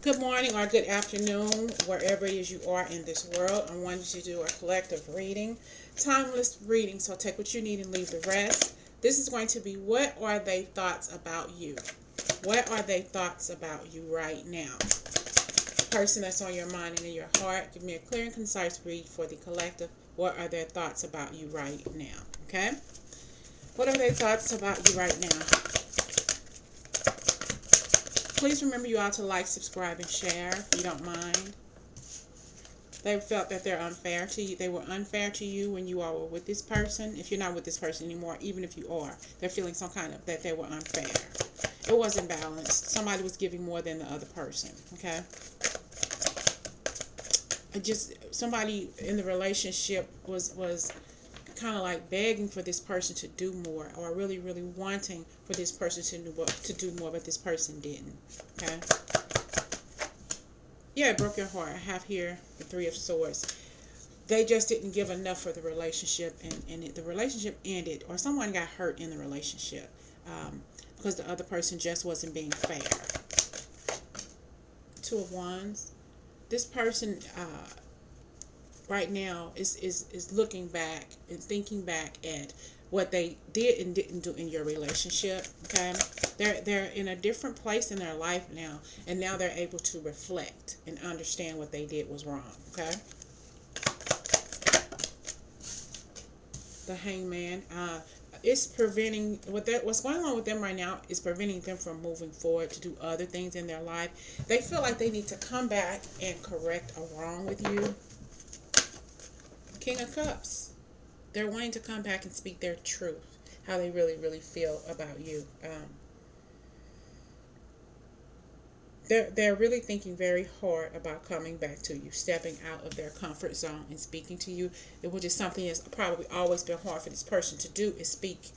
Good morning or good afternoon, wherever it is you are in this world. I wanted to do a collective reading, timeless reading, so take what you need and leave the rest. This is going to be, what are they thoughts about you? What are they thoughts about you right now? Person that's on your mind and in your heart, give me a clear and concise read for the collective. What are their thoughts about you right now? Okay? What are their thoughts about you right now? Please remember you all to like, subscribe, and share if you don't mind. They felt that they're unfair to you. They were unfair to you when you all were with this person. If you're not with this person anymore, even if you are, they're feeling some kind of that they were unfair. It wasn't balanced. Somebody was giving more than the other person. Okay. Somebody in the relationship was kind of like begging for this person to do more, or really wanting for this person to do more, but this person didn't. Okay. Yeah, it broke your heart. I have here the Three of Swords. They just didn't give enough for the relationship, and the relationship ended, or someone got hurt in the relationship because the other person just wasn't being fair. Two of Wands. This person right now is looking back and thinking back at what they did and didn't do in your relationship. Okay, they're in a different place in their life now, and now they're able to reflect and understand what they did was wrong. Okay, the Hangman. It's preventing what's going on with them right now is preventing them from moving forward to do other things in their life. They feel like they need to come back and correct a wrong with you. King of Cups. They're wanting to come back and speak their truth, how they really feel about you. They're really thinking very hard about coming back to you, stepping out of their comfort zone and speaking to you, which is something that's probably always been hard for this person to do, is speak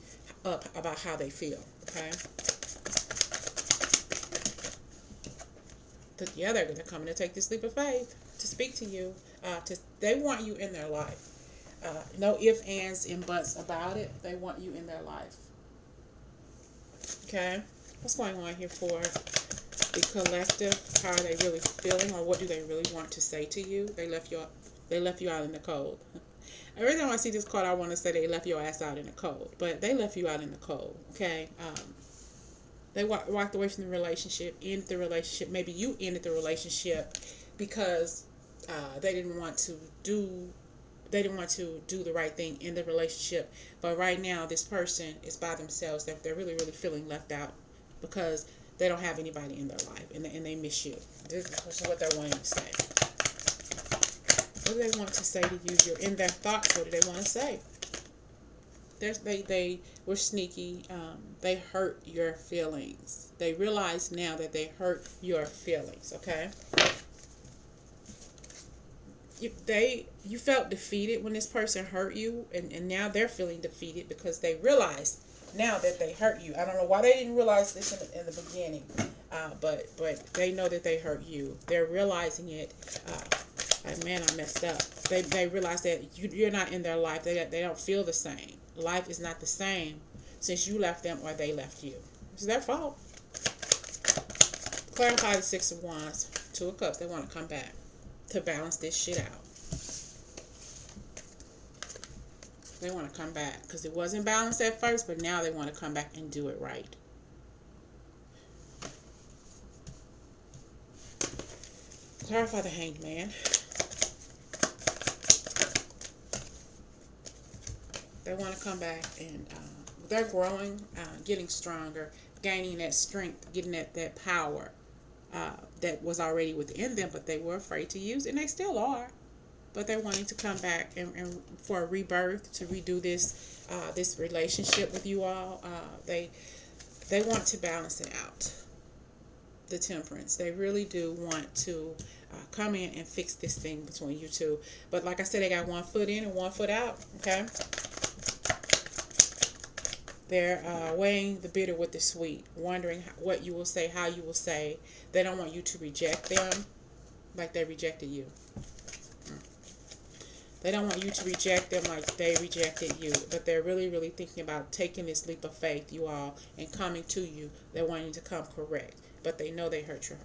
up about how they feel. Okay. Yeah, they're coming to take this leap of faith to speak to you. They want you in their life. No ifs, ands, and buts about it. They want you in their life. Okay, what's going on here for the collective? How are they really feeling, or what do they really want to say to you? They left you out in the cold. Every time I see this card, I want to say they left your ass out in the cold, but they left you out in the cold. Okay. They walked away from the relationship, ended the relationship. Maybe you ended the relationship because they didn't want to do the right thing in the relationship. But right now, this person is by themselves. They're really feeling left out because they don't have anybody in their life, and they miss you. This is what they're wanting to say. What do they want to say to you? You're in their thoughts. What do they want to say? They were sneaky. They hurt your feelings. They realize now that they hurt your feelings. Okay. You felt defeated when this person hurt you, and now they're feeling defeated because they realize now that they hurt you. I don't know why they didn't realize this in the beginning, but they know that they hurt you. They're realizing it. Like, man, I messed up. They realize that you're not in their life. They don't feel the same. Life is not the same since you left them or they left you. It's their fault. Clarify the Six of Wands. Two of Cups. They want to come back to balance this shit out. They want to come back because it wasn't balanced at first, but now they want to come back and do it right. Clarify the Hanged Man. They want to come back and they're growing, getting stronger, gaining that strength, getting that power that was already within them, but they were afraid to use it, and they still are. But they're wanting to come back and for a rebirth, to redo this relationship with you all. They want to balance it out. The Temperance. They really do want to come in and fix this thing between you two. But like I said, they got one foot in and one foot out. Okay. They're weighing the bitter with the sweet, wondering what you will say, how you will say. They don't want you to reject them like they rejected you. They don't want you to reject them like they rejected you, but they're really, really thinking about taking this leap of faith, you all, and coming to you. They're wanting to come correct, but they know they hurt you.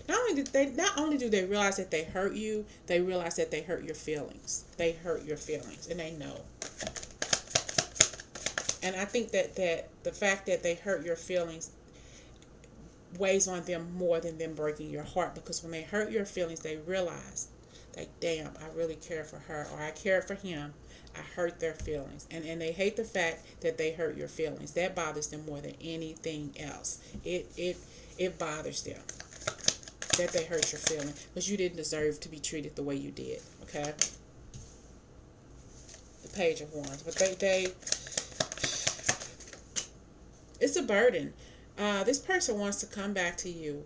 Not only do they realize that they hurt you, they realize that they hurt your feelings. They hurt your feelings, and they know. And I think that the fact that they hurt your feelings weighs on them more than them breaking your heart, because when they hurt your feelings, they realize, like, damn, I really care for her, or I care for him. I hurt their feelings. And they hate the fact that they hurt your feelings. That bothers them more than anything else. It bothers them that they hurt your feelings, because you didn't deserve to be treated the way you did. Okay? The Page of Wands. But they it's a burden. This person wants to come back to you.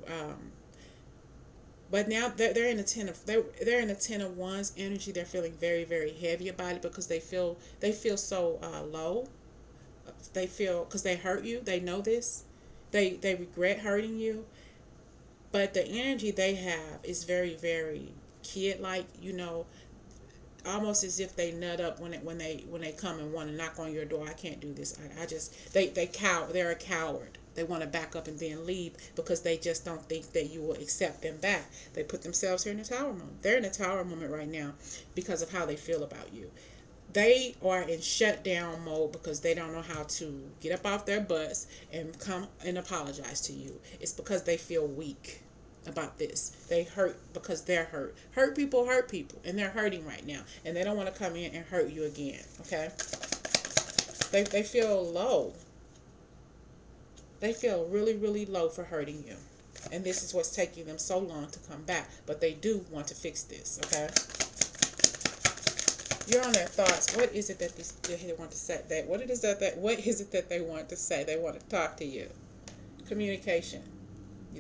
But now they're in a they're in a 10 of Wands energy. They're feeling very, very heavy about it, because they feel so low. They feel, because they hurt you. They know this. They regret hurting you. But the energy they have is very, very kid-like. Almost as if they nut up when they come and want to knock on your door. I can't do this. I just they cower. They're a coward. They want to back up and then leave, because they just don't think that you will accept them back. They put themselves here in a tower moment. They're in a tower moment right now because of how they feel about you. They are in shutdown mode because they don't know how to get up off their butts and come and apologize to you. It's because they feel weak about this. They hurt because they're hurt. Hurt people, and they're hurting right now, and they don't want to come in and hurt you again. Okay? They feel low. They feel really, really low for hurting you. And this is what's taking them so long to come back. But they do want to fix this, okay? You're on their thoughts. What is it that they want to say? What is it that they want to say? They want to talk to you. Communication.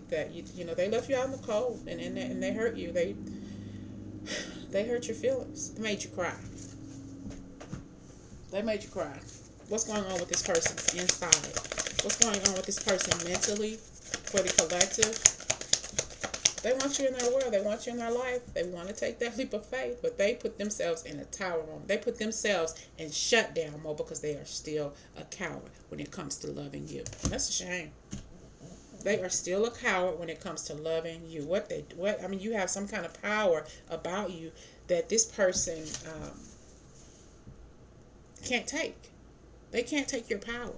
They left you out in the cold, and they hurt you. They hurt your feelings. They made you cry. They made you cry. What's going on with this person's inside? What's going on with this person mentally, for the collective? They want you in their world. They want you in their life. They want to take that leap of faith, but they put themselves in a tower moment. They put themselves in shutdown mode because they are still a coward when it comes to loving you. And that's a shame. They are still a coward when it comes to loving you. You have some kind of power about you that this person can't take. They can't take your power,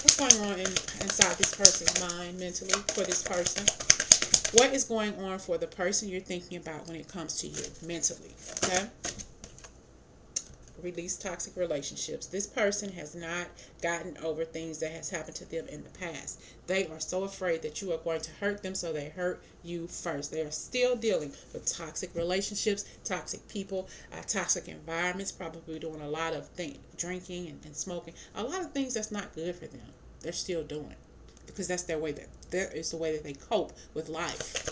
What's going on inside this person's mind mentally for this person? What is going on for the person you're thinking about when it comes to you mentally? Okay? Release toxic relationships. This person has not gotten over things that has happened to them in the past. They are so afraid that you are going to hurt them, so they hurt you first. They are still dealing with toxic relationships, toxic people, toxic environments, probably doing a lot of drinking and smoking, a lot of things that's not good for them. They're still doing, because that's their way. That is the way that they cope with life.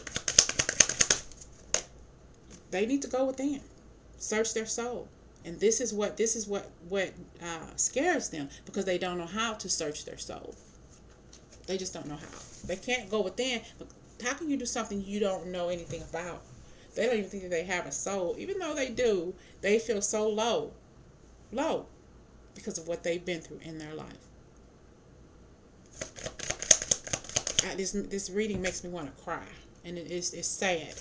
They need to go within, search their soul. And this is what scares them, because they don't know how to search their soul. They just don't know how. They can't go within. How can you do something you don't know anything about? They don't even think that they have a soul. Even though they do, they feel so low, because of what they've been through in their life. This reading makes me want to cry, and it's sad.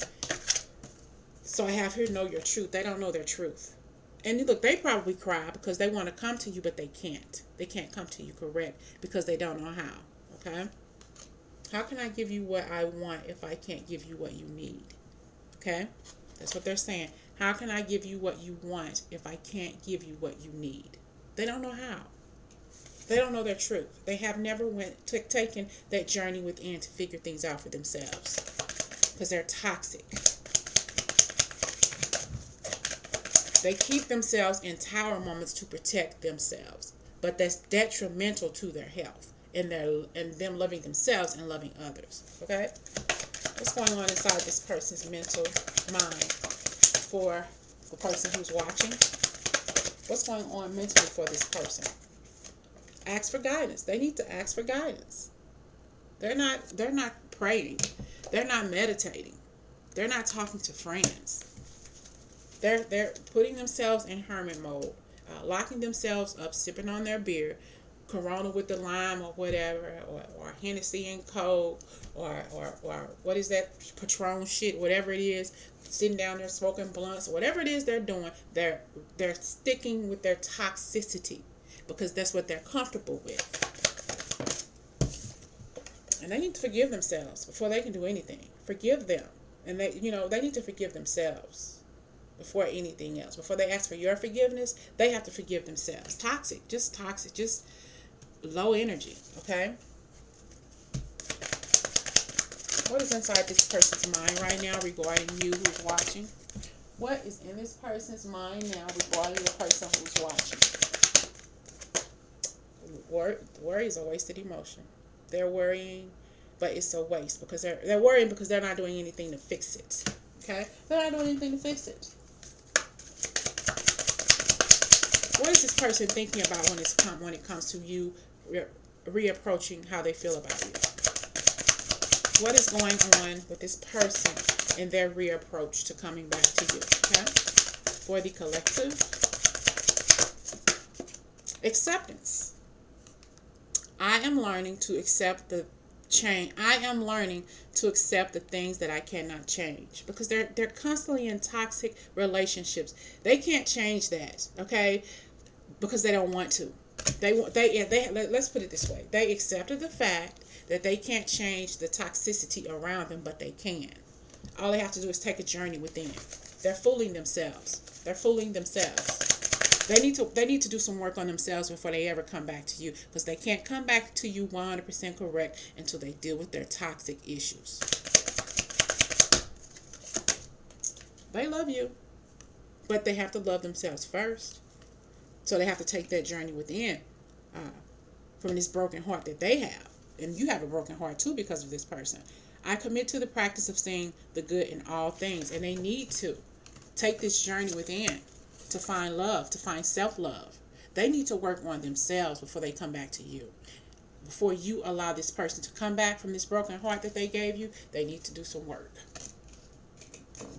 So I have here, know your truth. They don't know their truth. And look, they probably cry because they want to come to you, but they can't. They can't come to you correct because they don't know how. Okay? How can I give you what I want if I can't give you what you need? Okay? That's what they're saying. How can I give you what you want if I can't give you what you need? They don't know how. They don't know their truth. They have never taken that journey within to figure things out for themselves, because they're toxic. They keep themselves in tower moments to protect themselves, but that's detrimental to their health and them loving themselves and loving others. Okay? What's going on inside this person's mental mind for the person who's watching? What's going on mentally for this person? Ask for guidance. They need to ask for guidance. They're not praying. They're not meditating. They're not talking to friends. They're putting themselves in hermit mode, locking themselves up, sipping on their beer, Corona with the lime or whatever, or Hennessy and Coke, or what is that Patron shit, whatever it is, sitting down there smoking blunts, whatever it is they're doing, they're sticking with their toxicity because that's what they're comfortable with. And they need to forgive themselves before they can do anything. Forgive them. And they need to forgive themselves before anything else. Before they ask for your forgiveness, they have to forgive themselves. Toxic, just low energy, okay? What is inside this person's mind right now regarding you who's watching? What is in this person's mind now regarding the person who's watching? Worry is a wasted emotion. They're worrying, but it's a waste because they're worrying because they're not doing anything to fix it. Okay? They're not doing anything to fix it. What is this person thinking about when it comes to you reapproaching how they feel about you? What is going on with this person in their reapproach to coming back to you? Okay? For the collective, acceptance. I am learning to accept the change. I am learning to accept the things that I cannot change because they're constantly in toxic relationships. They can't change that, okay? Because they don't want to. Let's put it this way. They accepted the fact that they can't change the toxicity around them, but they can. All they have to do is take a journey within. They're fooling themselves. They need to do some work on themselves before they ever come back to you, because they can't come back to you 100% correct until they deal with their toxic issues. They love you, but they have to love themselves first. So they have to take that journey within from this broken heart that they have. And you have a broken heart too because of this person. I commit to the practice of seeing the good in all things, and they need to take this journey within to find love, to find self-love. They need to work on themselves before they come back to you. Before you allow this person to come back from this broken heart that they gave you, they need to do some work.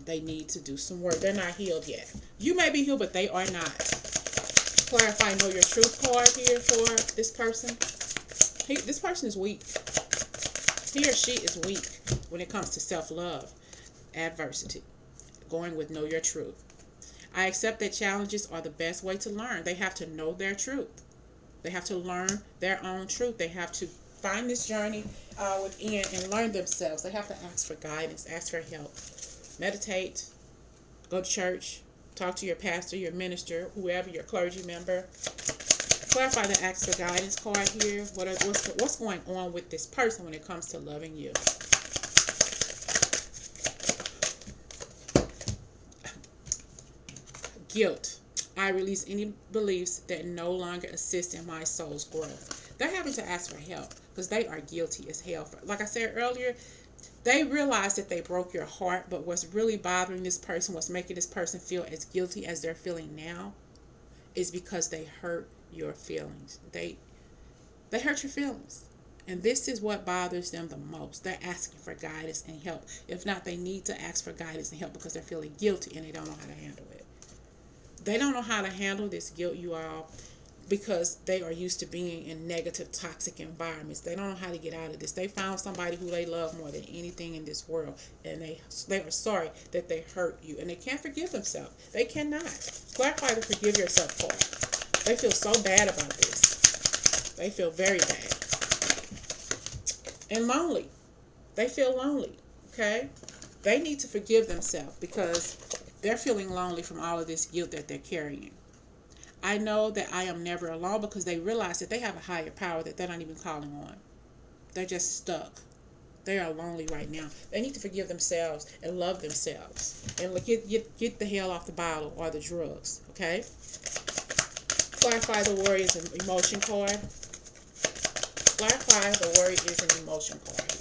They're not healed yet. You may be healed, but they are not. Clarify know your truth card here for this person. This person is weak. He or she is weak when it comes to self-love, adversity, going with know your truth. I accept that challenges are the best way to learn. They have to know their truth. They have to learn their own truth. They have to find this journey within and learn themselves. They have to ask for guidance, ask for help. Meditate, go to church, talk to your pastor, your minister, whoever, your clergy member. Clarify the ask for guidance card here. What's going on with this person when it comes to loving you? Guilt. I release any beliefs that no longer assist in my soul's growth. They're having to ask for help because they are guilty as hell. Like I said earlier, they realize that they broke your heart, but what's really bothering this person, what's making this person feel as guilty as they're feeling now, is because they hurt your feelings. They hurt your feelings. And this is what bothers them the most. They're asking for guidance and help. If not, they need to ask for guidance and help because they're feeling guilty and they don't know how to handle it. They don't know how to handle this guilt, you all, because they are used to being in negative, toxic environments. They don't know how to get out of this. They found somebody who they love more than anything in this world, and they are sorry that they hurt you, and they can't forgive themselves. They cannot. Clarify the forgive yourself part. They feel so bad about this. They feel very bad. And lonely. They feel lonely, okay? They need to forgive themselves because they're feeling lonely from all of this guilt that they're carrying. I know that I am never alone because they realize that they have a higher power that they're not even calling on. They're just stuck. They are lonely right now. They need to forgive themselves and love themselves. And get the hell off the bottle or the drugs, okay? Clarify the worry is an emotion card. Clarify the worry is an emotion card.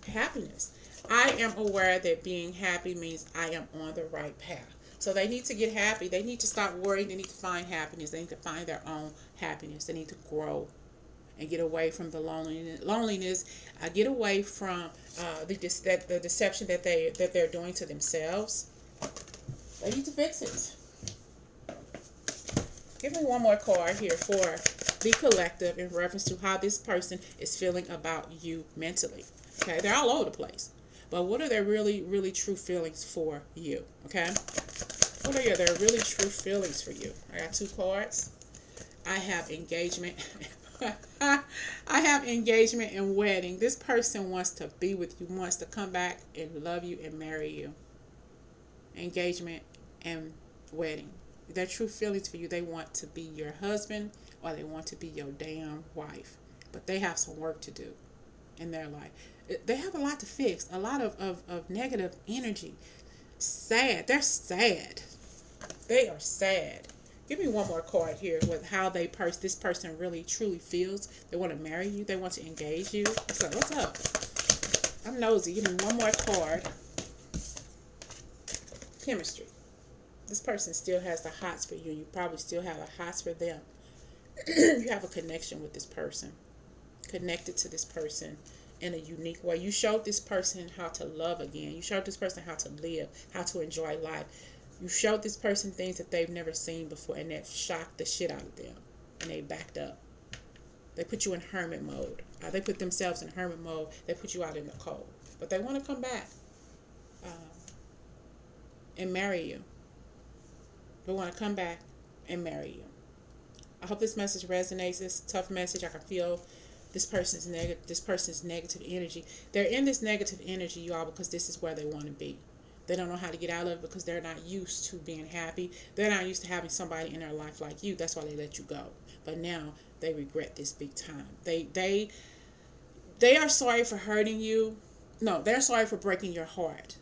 Happiness. I am aware that being happy means I am on the right path. So they need to get happy. They need to stop worrying. They need to find happiness. They need to find their own happiness. They need to grow and get away from the loneliness. Get away from the deception that they're doing to themselves. They need to fix it. Give me one more card here for the collective in reference to how this person is feeling about you mentally. Okay, they're all over the place. But what are their really, really true feelings for you? Okay? What are their really true feelings for you? I got 2 cards. I have engagement. I have engagement and wedding. This person wants to be with you, wants to come back and love you and marry you. Engagement and wedding. Their true feelings for you, they want to be your husband or they want to be your damn wife. But they have some work to do in their life. They have a lot to fix, a lot of negative energy. Sad. They're sad. They are sad. Give me one more card here with how this person really truly feels. They want to marry you. They want to engage you. What's up? I'm nosy. Give me one more card. Chemistry. This person still has the hots for you. You probably still have the hots for them. You have a connection with this person. Connected to this person in a unique way. You showed this person how to love again. You showed this person how to live, how to enjoy life. You showed this person things that they've never seen before, and that shocked the shit out of them. And they backed up. They put you in hermit mode. They put themselves in hermit mode. They put you out in the cold. But they want to come back and marry you. They want to come back and marry you. I hope this message resonates. This tough message. I can feel this person's negative energy. They're in this negative energy, y'all, because this is where they want to be. They don't know how to get out of it because they're not used to being happy. They're not used to having somebody in their life like you. That's why they let you go. But now they regret this big time. They are sorry for hurting you. No, they're sorry for breaking your heart.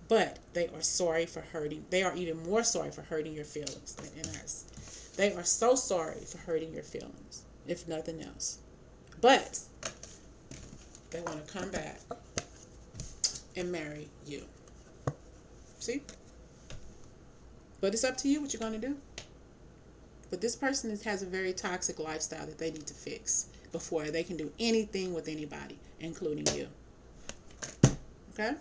But they are sorry for hurting. They are even more sorry for hurting your feelings than us. They are so sorry for hurting your feelings, if nothing else. But they want to come back and marry you. See? But it's up to you what you're going to do. But this person has a very toxic lifestyle that they need to fix before they can do anything with anybody, including you. Okay?